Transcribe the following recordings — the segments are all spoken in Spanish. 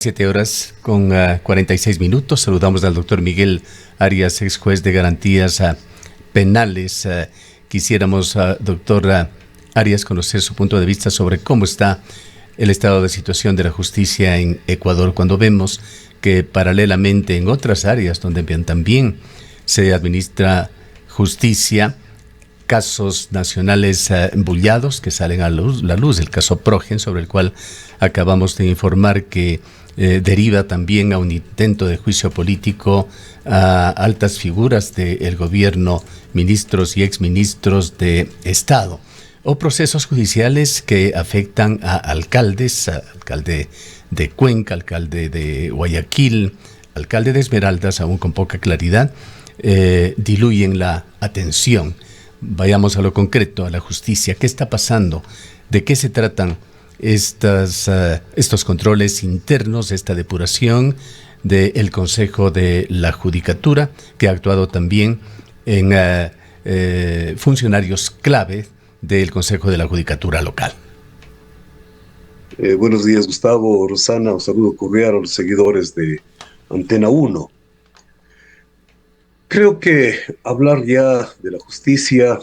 7 horas con 46 minutos. Saludamos al doctor Miguel Arias, ex juez de garantías penales. Quisiéramos, doctor Arias, conocer su punto de vista sobre cómo está el estado de situación de la justicia en Ecuador, cuando vemos que paralelamente en otras áreas donde también se administra justicia, casos nacionales embullados que salen a la luz, el caso Progen, sobre el cual acabamos de informar que deriva también a un intento de juicio político a altas figuras del gobierno, ministros y exministros de Estado, o procesos judiciales que afectan a alcaldes, alcalde de Cuenca, alcalde de Guayaquil, alcalde de Esmeraldas, aún con poca claridad, diluyen la atención. Vayamos a lo concreto, a la justicia. ¿Qué está pasando? ¿De qué se tratan estos controles internos, esta depuración del Consejo de la Judicatura, que ha actuado también en funcionarios clave del Consejo de la Judicatura local? Buenos días, Gustavo, Rosana, un saludo cordial a los seguidores de Antena 1. Creo que hablar ya de la justicia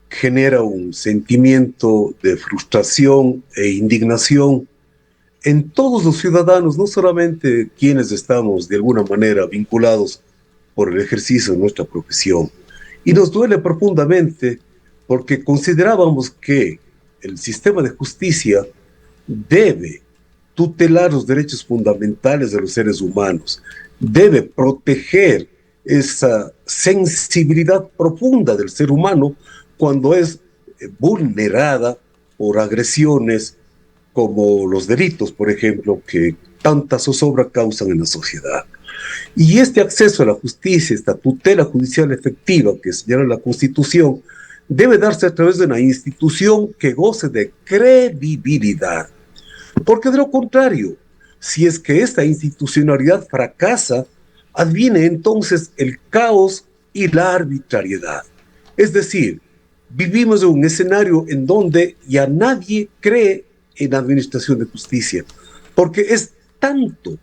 genera un sentimiento de frustración e indignación en todos los ciudadanos, no solamente quienes estamos de alguna manera vinculados por el ejercicio de nuestra profesión. Y nos duele profundamente porque considerábamos que el sistema de justicia debe tutelar los derechos fundamentales de los seres humanos, debe proteger esa sensibilidad profunda del ser humano cuando es vulnerada por agresiones como los delitos, por ejemplo, que tanta zozobra causan en la sociedad. Y este acceso a la justicia, esta tutela judicial efectiva que señala la Constitución, debe darse a través de una institución que goce de credibilidad. Porque de lo contrario, si es que esta institucionalidad fracasa, adviene entonces el caos y la arbitrariedad. Es decir, vivimos en un escenario en donde ya nadie cree en la administración de justicia, porque es tanto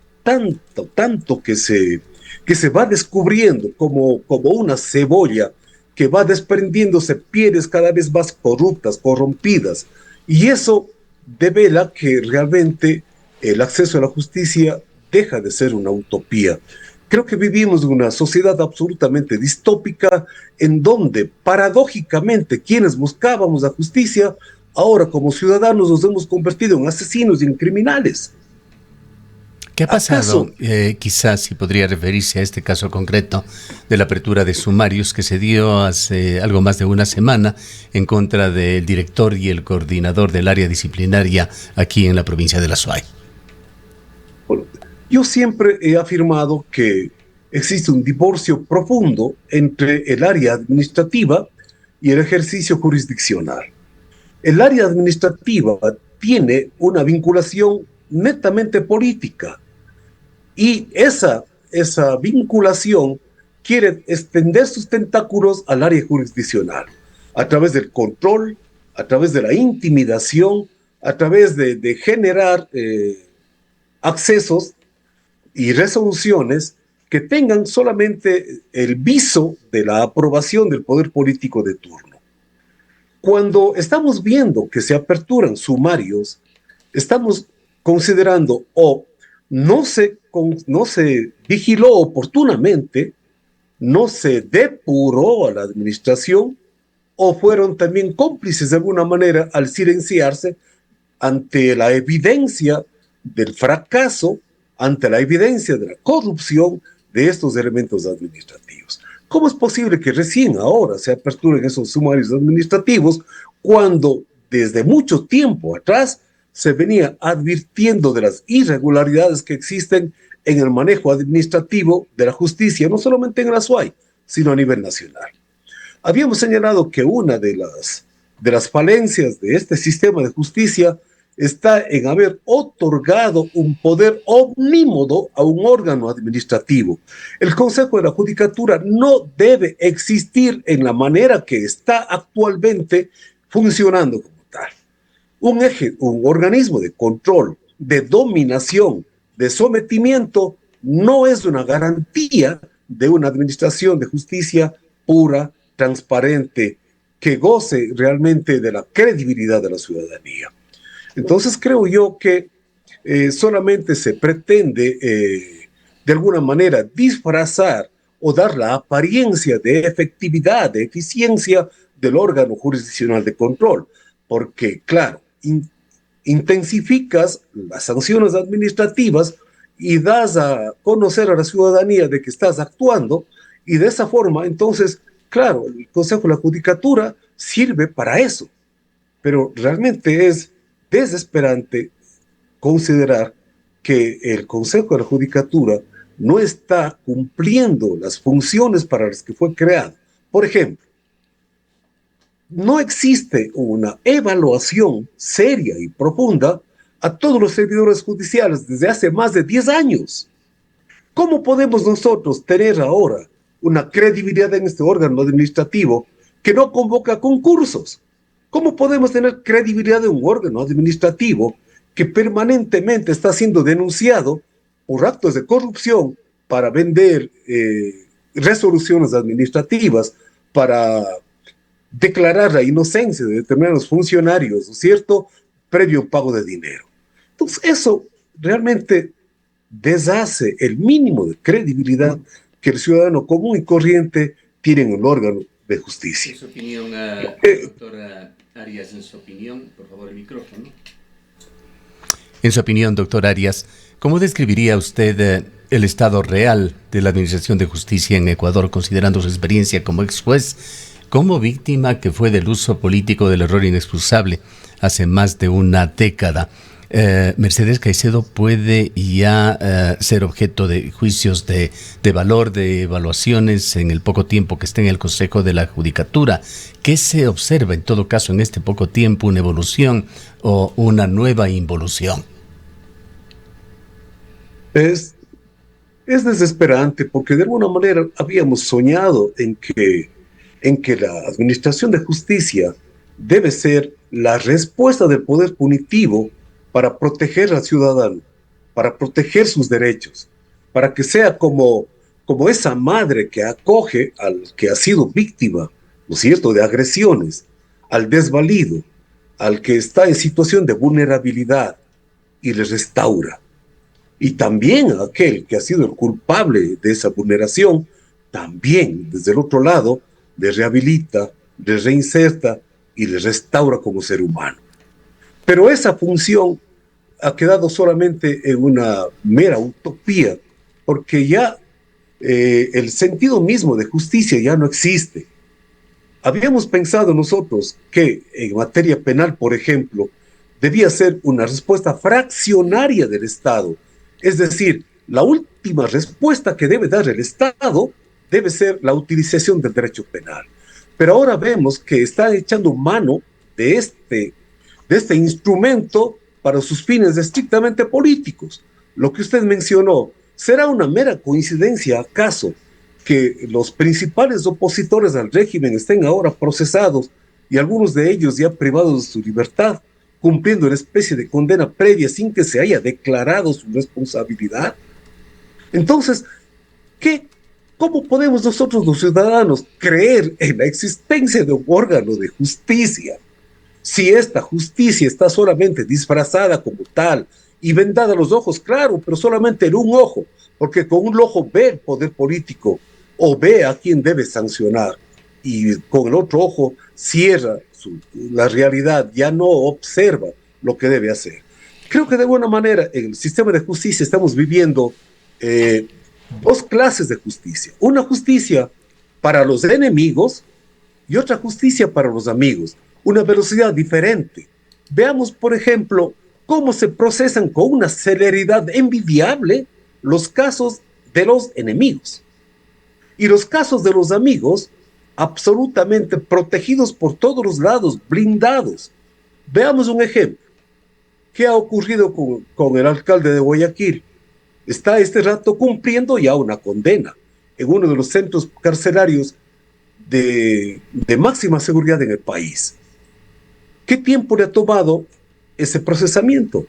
que se va descubriendo como una cebolla que va desprendiéndose pieles cada vez más corruptas, corrompidas, y eso devela que realmente el acceso a la justicia deja de ser una utopía. Creo que vivimos en una sociedad absolutamente distópica en donde, paradójicamente, quienes buscábamos la justicia, ahora como ciudadanos nos hemos convertido en asesinos y en criminales. ¿Qué ha pasado? Quizás si podría referirse a este caso concreto de la apertura de sumarios que se dio hace algo más de una semana en contra del director y el coordinador del área disciplinaria aquí en la provincia de La Suay. Bueno, yo siempre he afirmado que existe un divorcio profundo entre el área administrativa y el ejercicio jurisdiccional. El área administrativa tiene una vinculación netamente política y esa vinculación quiere extender sus tentáculos al área jurisdiccional a través del control, a través de la intimidación, a través de generar accesos y resoluciones que tengan solamente el viso de la aprobación del poder político de turno. Cuando estamos viendo que se aperturan sumarios, estamos considerando o no se vigiló oportunamente, no se depuró a la administración, o fueron también cómplices de alguna manera al silenciarse ante la evidencia del fracaso, ante la evidencia de la corrupción de estos elementos administrativos. ¿Cómo es posible que recién ahora se aperturen esos sumarios administrativos cuando desde mucho tiempo atrás se venía advirtiendo de las irregularidades que existen en el manejo administrativo de la justicia, no solamente en la SUAY, sino a nivel nacional? Habíamos señalado que una de las falencias de este sistema de justicia está en haber otorgado un poder omnímodo a un órgano administrativo. El Consejo de la Judicatura no debe existir en la manera que está actualmente funcionando como tal. Un organismo de control, de dominación, de sometimiento, no es una garantía de una administración de justicia pura, transparente, que goce realmente de la credibilidad de la ciudadanía. Entonces creo yo que solamente se pretende de alguna manera disfrazar o dar la apariencia de efectividad, de eficiencia del órgano jurisdiccional de control, porque claro, intensificas las sanciones administrativas y das a conocer a la ciudadanía de que estás actuando, y de esa forma, entonces, claro, el Consejo de la Judicatura sirve para eso, pero realmente es desesperante considerar que el Consejo de la Judicatura no está cumpliendo las funciones para las que fue creado. Por ejemplo, no existe una evaluación seria y profunda a todos los servidores judiciales desde hace más de 10 años. ¿Cómo podemos nosotros tener ahora una credibilidad en este órgano administrativo que no convoca concursos? ¿Cómo podemos tener credibilidad en un órgano administrativo que permanentemente está siendo denunciado por actos de corrupción para vender resoluciones administrativas, para declarar la inocencia de determinados funcionarios, ¿no es cierto?, previo pago de dinero? Entonces, eso realmente deshace el mínimo de credibilidad que el ciudadano común y corriente tiene en el órgano de justicia. En su opinión, doctora Arias, en su opinión, por favor, el micrófono. En su opinión, doctor Arias, ¿cómo describiría usted el estado real de la administración de justicia en Ecuador, considerando su experiencia como ex juez, como víctima que fue del uso político del error inexcusable hace más de una década? Mercedes Caicedo puede ya ser objeto de juicios de valor, de evaluaciones en el poco tiempo que esté en el Consejo de la Judicatura. ¿Qué se observa en todo caso en este poco tiempo? ¿Una evolución o una nueva involución? Es desesperante porque de alguna manera habíamos soñado en que la administración de justicia debe ser la respuesta del poder punitivo para proteger al ciudadano, para proteger sus derechos, para que sea como esa madre que acoge al que ha sido víctima, ¿no es cierto?, de agresiones, al desvalido, al que está en situación de vulnerabilidad y le restaura. Y también a aquel que ha sido el culpable de esa vulneración, también desde el otro lado, le rehabilita, le reinserta y le restaura como ser humano. Pero esa función ha quedado solamente en una mera utopía, porque ya el sentido mismo de justicia ya no existe. Habíamos pensado nosotros que en materia penal, por ejemplo, debía ser una respuesta fraccionaria del Estado, es decir, la última respuesta que debe dar el Estado debe ser la utilización del derecho penal. Pero ahora vemos que está echando mano de este instrumento para sus fines estrictamente políticos. Lo que usted mencionó, ¿será una mera coincidencia acaso que los principales opositores al régimen estén ahora procesados y algunos de ellos ya privados de su libertad, cumpliendo una especie de condena previa sin que se haya declarado su responsabilidad? Entonces, ¿cómo podemos nosotros los ciudadanos creer en la existencia de un órgano de justicia si esta justicia está solamente disfrazada como tal y vendada los ojos, claro, pero solamente en un ojo, porque con un ojo ve el poder político o ve a quién debe sancionar, y con el otro ojo cierra la realidad, ya no observa lo que debe hacer? Creo que de alguna manera en el sistema de justicia estamos viviendo dos clases de justicia. Una justicia para los enemigos y otra justicia para los amigos. Una velocidad diferente. Veamos, por ejemplo, cómo se procesan con una celeridad envidiable los casos de los enemigos. Y los casos de los amigos, absolutamente protegidos por todos los lados, blindados. Veamos un ejemplo. ¿Qué ha ocurrido con el alcalde de Guayaquil? Está este rato cumpliendo ya una condena en uno de los centros carcelarios de máxima seguridad en el país. ¿Qué tiempo le ha tomado ese procesamiento?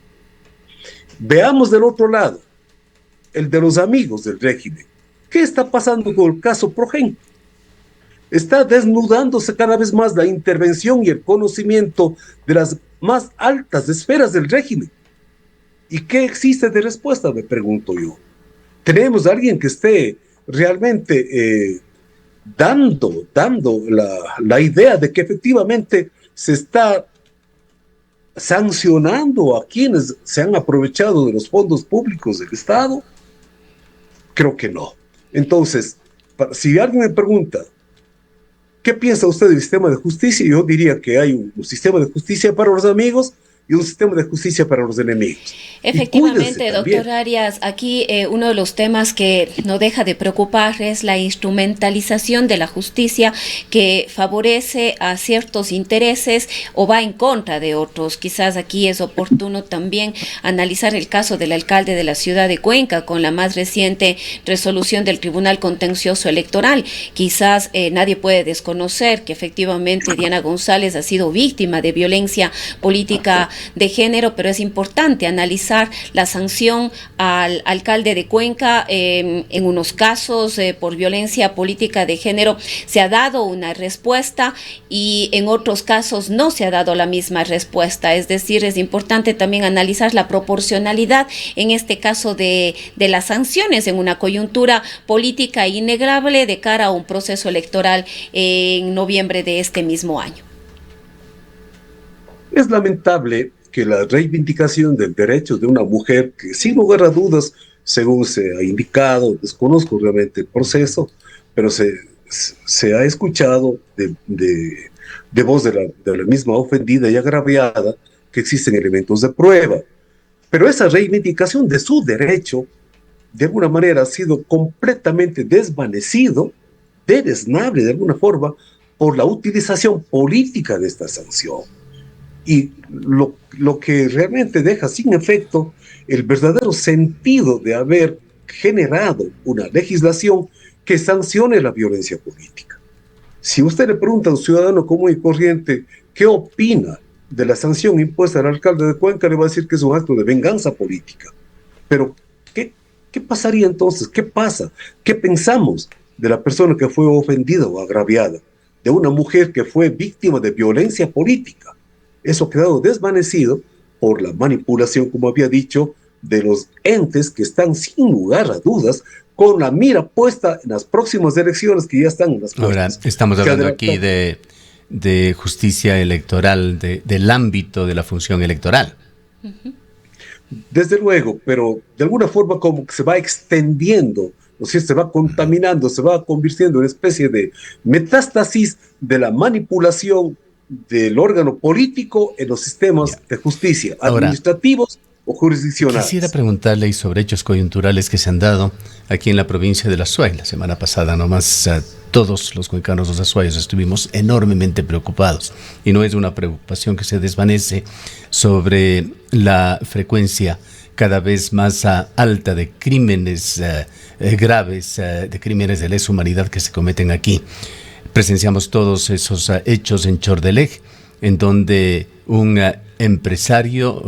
Veamos del otro lado, el de los amigos del régimen. ¿Qué está pasando con el caso Progen? Está desnudándose cada vez más la intervención y el conocimiento de las más altas esferas del régimen. ¿Y qué existe de respuesta? Me pregunto yo. ¿Tenemos a alguien que esté realmente dando la idea de que efectivamente se está sancionando a quienes se han aprovechado de los fondos públicos del Estado? Creo que no. Entonces, si alguien me pregunta, ¿qué piensa usted del sistema de justicia? Yo diría que hay un sistema de justicia para los amigos y un sistema de justicia para los enemigos. Efectivamente, doctor Arias, aquí uno de los temas que no deja de preocupar es la instrumentalización de la justicia que favorece a ciertos intereses o va en contra de otros. Quizás aquí es oportuno también analizar el caso del alcalde de la ciudad de Cuenca con la más reciente resolución del Tribunal Contencioso Electoral. Quizás nadie puede desconocer que efectivamente Diana González ha sido víctima de violencia política de género, pero es importante analizar la sanción al alcalde de Cuenca. En unos casos por violencia política de género se ha dado una respuesta y en otros casos no se ha dado la misma respuesta. Es decir, es importante también analizar la proporcionalidad en este caso de las sanciones en una coyuntura política innegable de cara a un proceso electoral en noviembre de este mismo año. Es lamentable que la reivindicación del derecho de una mujer que, sin lugar a dudas, según se ha indicado, desconozco realmente el proceso, pero se ha escuchado de voz de la misma ofendida y agraviada que existen elementos de prueba. Pero esa reivindicación de su derecho, de alguna manera, ha sido completamente desvanecido, deleznable de alguna forma, por la utilización política de esta sanción. Y lo que realmente deja sin efecto el verdadero sentido de haber generado una legislación que sancione la violencia política. Si usted le pregunta a un ciudadano común y corriente qué opina de la sanción impuesta al alcalde de Cuenca, le va a decir que es un acto de venganza política. Pero, ¿qué pasaría entonces? ¿Qué pasa? ¿Qué pensamos de la persona que fue ofendida o agraviada? De una mujer que fue víctima de violencia política. Eso ha quedado desvanecido por la manipulación, como había dicho, de los entes que están sin lugar a dudas con la mira puesta en las próximas elecciones que ya están en las puertas. Ahora, estamos hablando aquí de justicia electoral, del ámbito de la función electoral. Desde luego, pero de alguna forma como que se va extendiendo, ¿no es cierto? Se va contaminando, se va convirtiendo en una especie de metástasis de la manipulación del órgano político en los sistemas de justicia, administrativos o jurisdiccionales. Quisiera preguntarle sobre hechos coyunturales que se han dado aquí en la provincia de La Suay. La semana pasada nomás todos los cuencanos, los azuayos, estuvimos enormemente preocupados, y no es una preocupación que se desvanece sobre la frecuencia cada vez más alta de crímenes graves, de crímenes de lesa humanidad que se cometen aquí. Presenciamos todos esos hechos en Chordelej, en donde un empresario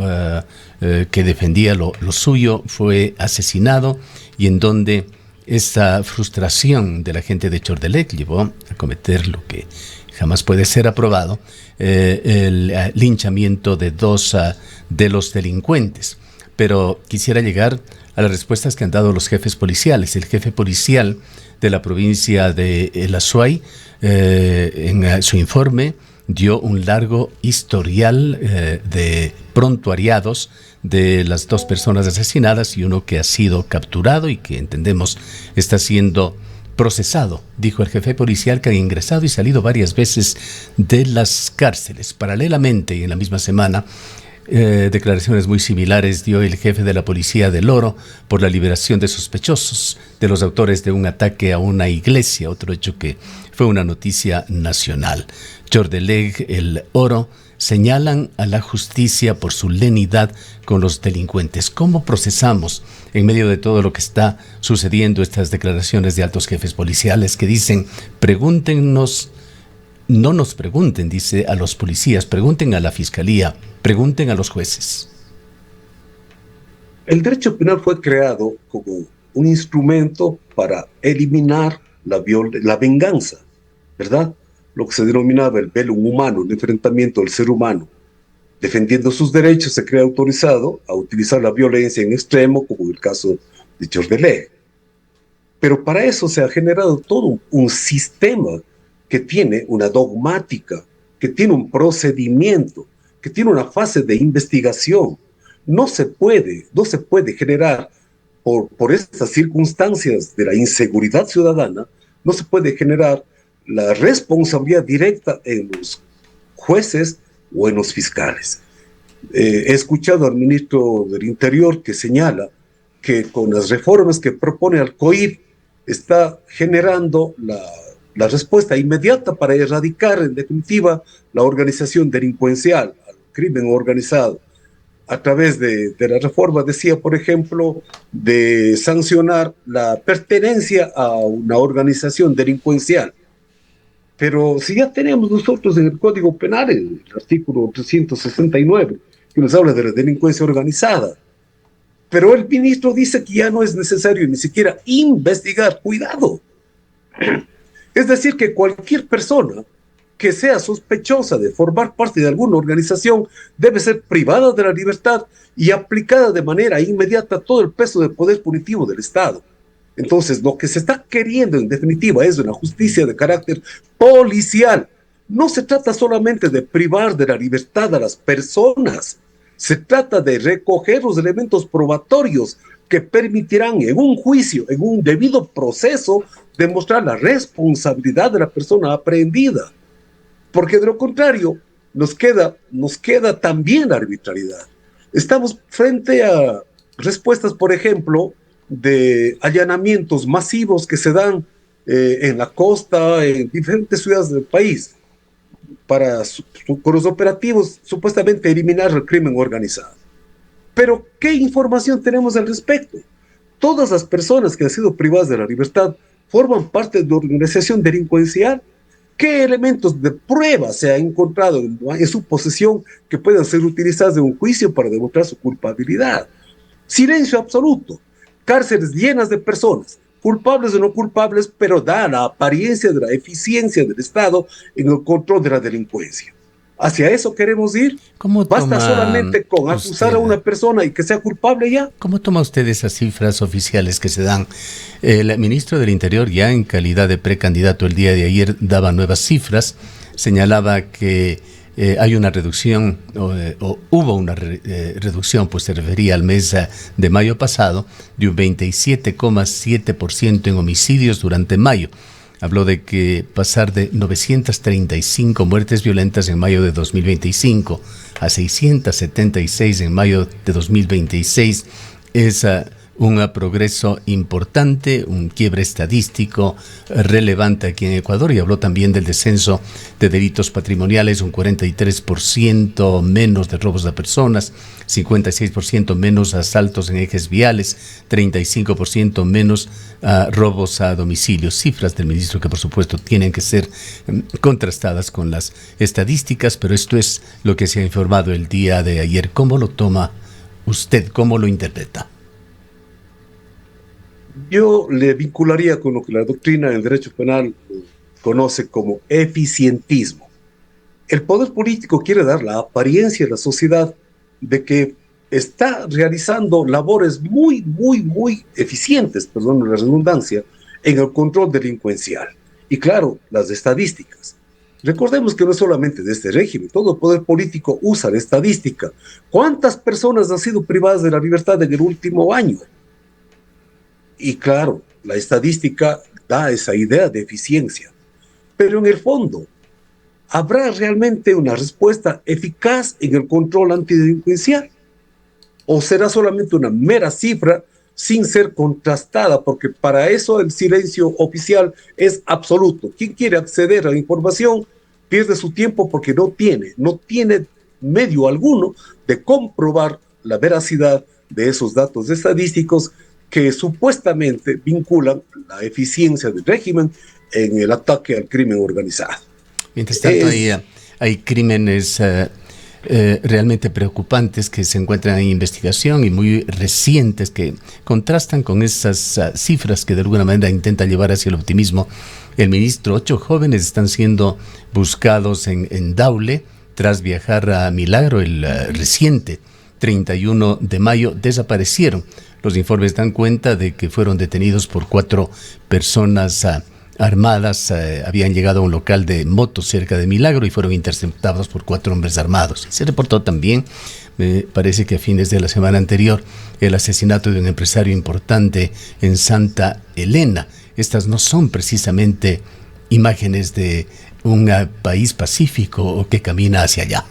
que defendía lo suyo fue asesinado, y en donde esa frustración de la gente de Chordelej llevó a cometer lo que jamás puede ser aprobado, el linchamiento de dos de los delincuentes. Pero quisiera llegar a las respuestas que han dado los jefes policiales. El jefe policial de la provincia de El Azuay, en su informe, dio un largo historial de prontuariados de las dos personas asesinadas y uno que ha sido capturado y que entendemos está siendo procesado. Dijo el jefe policial que ha ingresado y salido varias veces de las cárceles. Paralelamente, y en la misma semana, declaraciones muy similares dio el jefe de la policía del Oro por la liberación de sospechosos de los autores de un ataque a una iglesia, otro hecho que fue una noticia nacional. Chordelej, el Oro, señalan a la justicia por su lenidad con los delincuentes. ¿Cómo procesamos en medio de todo lo que está sucediendo estas declaraciones de altos jefes policiales que dicen: pregúntenos? No nos pregunten, dice, a los policías, pregunten a la fiscalía, pregunten a los jueces? El derecho penal fue creado como un instrumento para eliminar la venganza, ¿verdad? Lo que se denominaba el bellum humano, el enfrentamiento del ser humano. Defendiendo sus derechos, se cree autorizado a utilizar la violencia en extremo, como en el caso de Georges Belair. Pero para eso se ha generado todo un sistema que tiene una dogmática, que tiene un procedimiento, que tiene una fase de investigación. No se puede generar, por estas circunstancias de la inseguridad ciudadana, no se puede generar la responsabilidad directa en los jueces o en los fiscales. He escuchado al ministro del Interior que señala que con las reformas que propone al COIP está generando la respuesta inmediata para erradicar en definitiva la organización delincuencial, al crimen organizado. A través de la reforma decía, por ejemplo, de sancionar la pertenencia a una organización delincuencial. Pero si ya tenemos nosotros en el Código Penal el artículo 369, que nos habla de la delincuencia organizada, pero el ministro dice que ya no es necesario ni siquiera investigar. Cuidado. Es decir, que cualquier persona que sea sospechosa de formar parte de alguna organización debe ser privada de la libertad y aplicada de manera inmediata todo el peso del poder punitivo del Estado. Entonces, lo que se está queriendo en definitiva es una justicia de carácter policial. No se trata solamente de privar de la libertad a las personas, se trata de recoger los elementos probatorios que permitirán en un juicio, en un debido proceso, demostrar la responsabilidad de la persona aprehendida. Porque de lo contrario, nos queda también la arbitrariedad. Estamos frente a respuestas, por ejemplo, de allanamientos masivos que se dan en la costa, en diferentes ciudades del país, con los operativos supuestamente eliminar el crimen organizado. Pero, ¿qué información tenemos al respecto? Todas las personas que han sido privadas de la libertad forman parte de la organización delincuencial. ¿Qué elementos de prueba se han encontrado en su posesión que puedan ser utilizados en un juicio para demostrar su culpabilidad? Silencio absoluto. Cárceles llenas de personas, culpables o no culpables, pero da la apariencia de la eficiencia del Estado en el control de la delincuencia. ¿Hacia eso queremos ir? ¿Basta solamente con acusar a una persona y que sea culpable ya? ¿Cómo toma usted esas cifras oficiales que se dan? El ministro del Interior, ya en calidad de precandidato el día de ayer, daba nuevas cifras, señalaba que hay una reducción, o hubo una reducción, pues se refería al mes de mayo pasado, de un 27,7% en homicidios durante mayo. Habló de que pasar de 935 muertes violentas en mayo de 2025 a 676 en mayo de 2026 es un progreso importante, un quiebre estadístico relevante aquí en Ecuador, y habló también del descenso de delitos patrimoniales, un 43% menos de robos a personas, 56% menos asaltos en ejes viales, 35% menos robos a domicilio. Cifras del ministro que por supuesto tienen que ser contrastadas con las estadísticas, pero esto es lo que se ha informado el día de ayer. ¿Cómo lo toma usted? ¿Cómo lo interpreta? Yo le vincularía con lo que la doctrina del derecho penal conoce como eficientismo. El poder político quiere dar la apariencia a la sociedad de que está realizando labores muy eficientes, perdón la redundancia, en el control delincuencial. Y claro, las estadísticas. Recordemos que no es solamente de este régimen, todo el poder político usa la estadística. ¿Cuántas personas han sido privadas de la libertad en el último año? Y claro, la estadística da esa idea de eficiencia. Pero en el fondo, ¿habrá realmente una respuesta eficaz en el control antidelincuencial? ¿O será solamente una mera cifra sin ser contrastada? Porque para eso el silencio oficial es absoluto. Quien quiere acceder a la información pierde su tiempo porque no tiene medio alguno de comprobar la veracidad de esos datos estadísticos que supuestamente vinculan la eficiencia del régimen en el ataque al crimen organizado. Mientras tanto, hay crímenes realmente preocupantes que se encuentran en investigación y muy recientes que contrastan con esas cifras que de alguna manera intentan llevar hacia el optimismo el ministro. 8 jóvenes están siendo buscados en Daule tras viajar a Milagro. El reciente 31 de mayo desaparecieron. Los informes dan cuenta de que fueron detenidos por 4 personas armadas. Habían llegado a un local de motos cerca de Milagro y fueron interceptados por 4 hombres armados. Se reportó también, me parece que a fines de la semana anterior, el asesinato de un empresario importante en Santa Elena. Estas no son precisamente imágenes de un país pacífico o que camina hacia allá.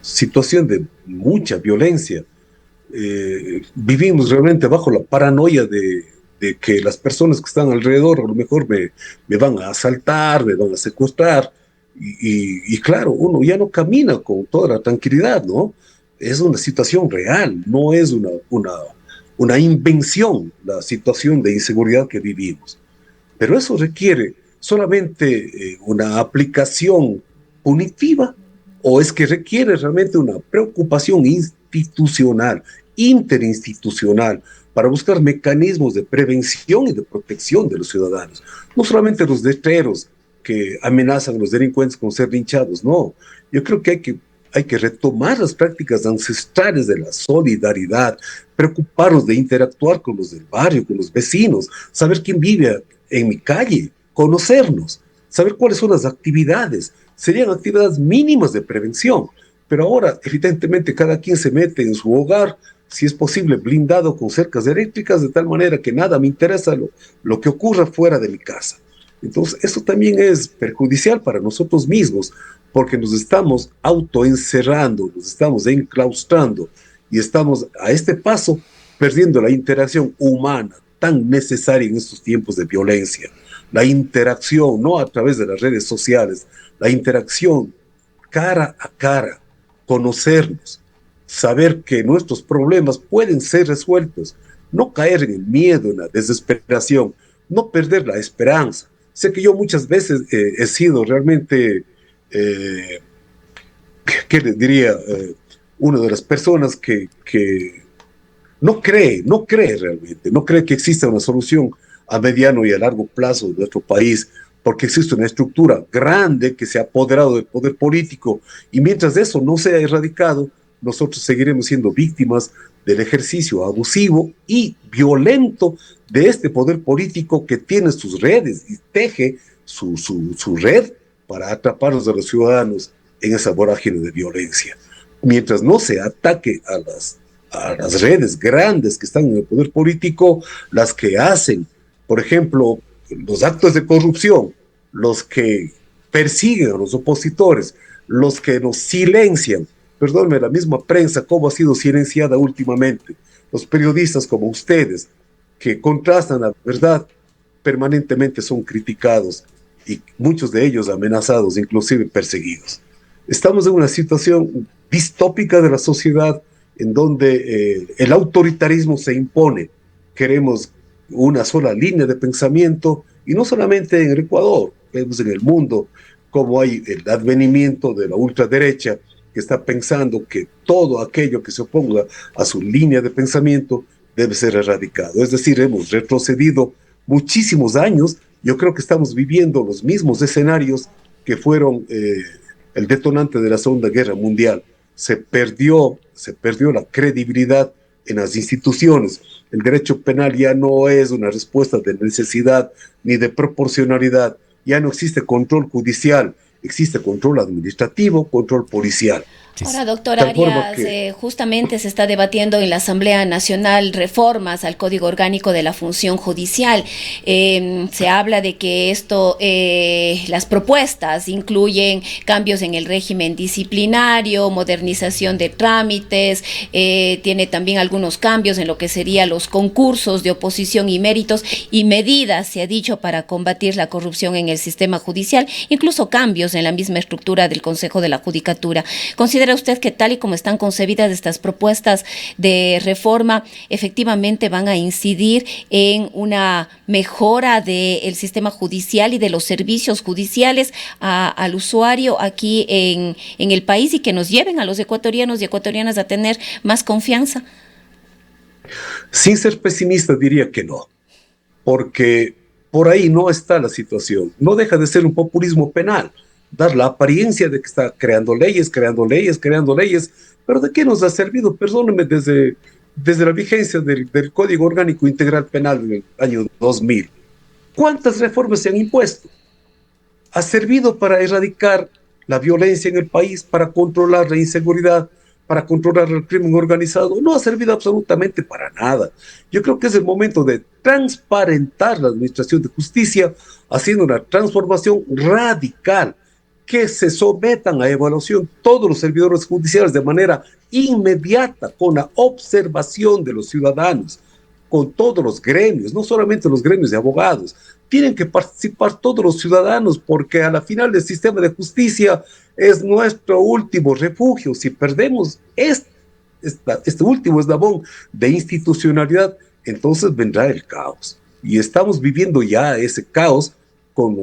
Situación de mucha violencia. Vivimos realmente bajo la paranoia de que las personas que están alrededor a lo mejor me van a asaltar, me van a secuestrar, y claro, uno ya no camina con toda la tranquilidad, ¿no? Es una situación real, no es una invención la situación de inseguridad que vivimos. Pero eso requiere solamente una aplicación punitiva, o es que requiere realmente una preocupación institucional, interinstitucional, para buscar mecanismos de prevención y de protección de los ciudadanos. No solamente los letreros que amenazan a los delincuentes con ser linchados, no. Yo creo que hay que retomar las prácticas ancestrales de la solidaridad, preocuparnos de interactuar con los del barrio, con los vecinos, saber quién vive en mi calle, conocernos, saber cuáles son las actividades. Serían actividades mínimas de prevención, pero ahora evidentemente cada quien se mete en su hogar, si es posible blindado con cercas eléctricas, de tal manera que nada me interesa lo que ocurra fuera de mi casa. Entonces eso también es perjudicial para nosotros mismos, porque nos estamos autoencerrando, nos estamos enclaustrando y estamos a este paso perdiendo la interacción humana tan necesaria en estos tiempos de violencia. La interacción, no a través de las redes sociales, la interacción cara a cara, conocernos, saber que nuestros problemas pueden ser resueltos, no caer en el miedo, en la desesperación, no perder la esperanza. Sé que yo muchas veces he sido realmente, ¿qué les diría? Una de las personas que no cree realmente, no cree que exista una solución a mediano y a largo plazo de nuestro país, porque existe una estructura grande que se ha apoderado del poder político, y mientras eso no sea erradicado, nosotros seguiremos siendo víctimas del ejercicio abusivo y violento de este poder político que tiene sus redes y teje su red para atraparnos a los ciudadanos en esa vorágine de violencia. Mientras no se ataque a las redes grandes que están en el poder político, las que hacen, por ejemplo, los actos de corrupción, los que persiguen a los opositores, los que nos silencian. Perdónme, la misma prensa, cómo ha sido silenciada últimamente. Los periodistas como ustedes, que contrastan la verdad, permanentemente son criticados y muchos de ellos amenazados, inclusive perseguidos. Estamos en una situación distópica de la sociedad en donde el autoritarismo se impone. Queremos una sola línea de pensamiento, y no solamente en el Ecuador, vemos en el mundo cómo hay el advenimiento de la ultraderecha que está pensando que todo aquello que se oponga a su línea de pensamiento debe ser erradicado. Es decir, hemos retrocedido muchísimos años. Yo creo que estamos viviendo los mismos escenarios que fueron el detonante de la Segunda Guerra Mundial. Se perdió la credibilidad en las instituciones. El derecho penal ya no es una respuesta de necesidad ni de proporcionalidad. Ya no existe control judicial, existe control administrativo, control policial. Ahora, doctor Arias, justamente se está debatiendo en la Asamblea Nacional reformas al Código Orgánico de la Función Judicial. Se habla de que las propuestas incluyen cambios en el régimen disciplinario, modernización de trámites, tiene también algunos cambios en lo que serían los concursos de oposición y méritos y medidas, se ha dicho, para combatir la corrupción en el sistema judicial, incluso cambios en la misma estructura del Consejo de la Judicatura. ¿Considera ¿Considera usted que tal y como están concebidas estas propuestas de reforma, efectivamente van a incidir en una mejora del sistema judicial y de los servicios judiciales al usuario aquí en el país y que nos lleven a los ecuatorianos y ecuatorianas a tener más confianza? Sin ser pesimista diría que no, porque por ahí no está la situación. No deja de ser un populismo penal, dar la apariencia de que está creando leyes, pero ¿de qué nos ha servido? Perdónenme, desde la vigencia del Código Orgánico Integral Penal en el año 2000, ¿cuántas reformas se han impuesto? ¿Ha servido para erradicar la violencia en el país, para controlar la inseguridad, para controlar el crimen organizado? No ha servido absolutamente para nada. Yo creo que es el momento de transparentar la administración de justicia, haciendo una transformación radical, que se sometan a evaluación todos los servidores judiciales de manera inmediata, con la observación de los ciudadanos, con todos los gremios, no solamente los gremios de abogados. Tienen que participar todos los ciudadanos, porque a la final el sistema de justicia es nuestro último refugio. Si perdemos este último eslabón de institucionalidad, entonces vendrá el caos. Y estamos viviendo ya ese caos con,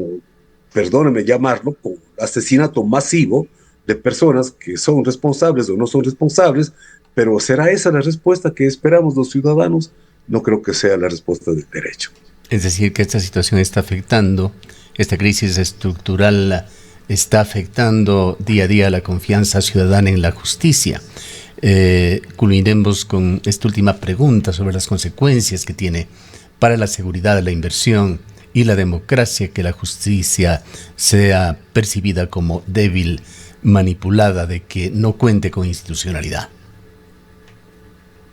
perdónenme llamarlo, con asesinato masivo de personas que son responsables o no son responsables. Pero ¿será esa la respuesta que esperamos los ciudadanos? No creo que sea la respuesta del derecho. Es decir, que esta situación está afectando, esta crisis estructural está afectando día a día la confianza ciudadana en la justicia. Culminemos con esta última pregunta sobre las consecuencias que tiene para la seguridad, la inversión y la democracia que la justicia sea percibida como débil, manipulada, de que no cuente con institucionalidad.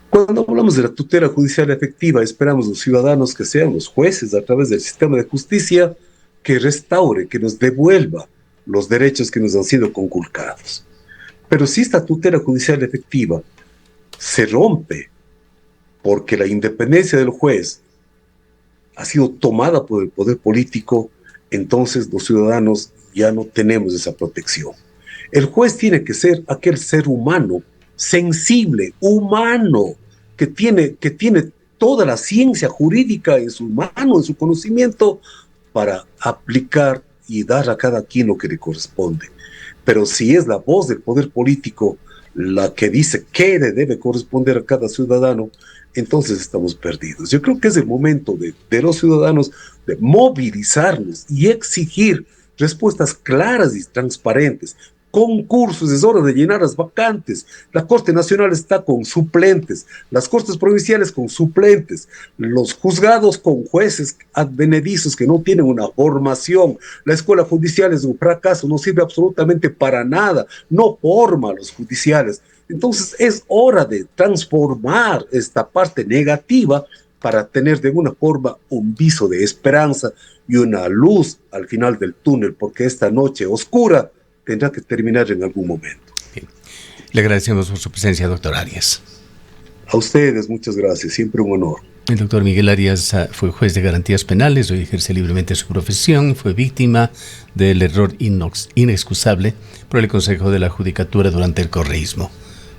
Cuando hablamos de la tutela judicial efectiva, esperamos los ciudadanos que sean los jueces a través del sistema de justicia que restaure, que nos devuelva los derechos que nos han sido conculcados. Pero si esta tutela judicial efectiva se rompe porque la independencia del juez ha sido tomada por el poder político, entonces los ciudadanos ya no tenemos esa protección. El juez tiene que ser aquel ser humano sensible, humano, que tiene toda la ciencia jurídica en su mano, en su conocimiento, para aplicar y dar a cada quien lo que le corresponde. Pero si es la voz del poder político la que dice qué le debe corresponder a cada ciudadano, entonces estamos perdidos. Yo creo que es el momento de los ciudadanos de movilizarnos y exigir respuestas claras y transparentes. Concursos, es hora de llenar las vacantes. La Corte Nacional está con suplentes, las Cortes Provinciales con suplentes, los juzgados con jueces advenedizos que no tienen una formación. La Escuela Judicial es un fracaso, no sirve absolutamente para nada, no forma a los judiciales. Entonces es hora de transformar esta parte negativa para tener de alguna forma un viso de esperanza y una luz al final del túnel, porque esta noche oscura tendrá que terminar en algún momento. Bien. Le agradecemos por su presencia, doctor Arias. A ustedes, muchas gracias, siempre un honor. El doctor Miguel Arias fue juez de garantías penales, hoy ejerce libremente su profesión, fue víctima del error inexcusable por el Consejo de la Judicatura durante el correísmo.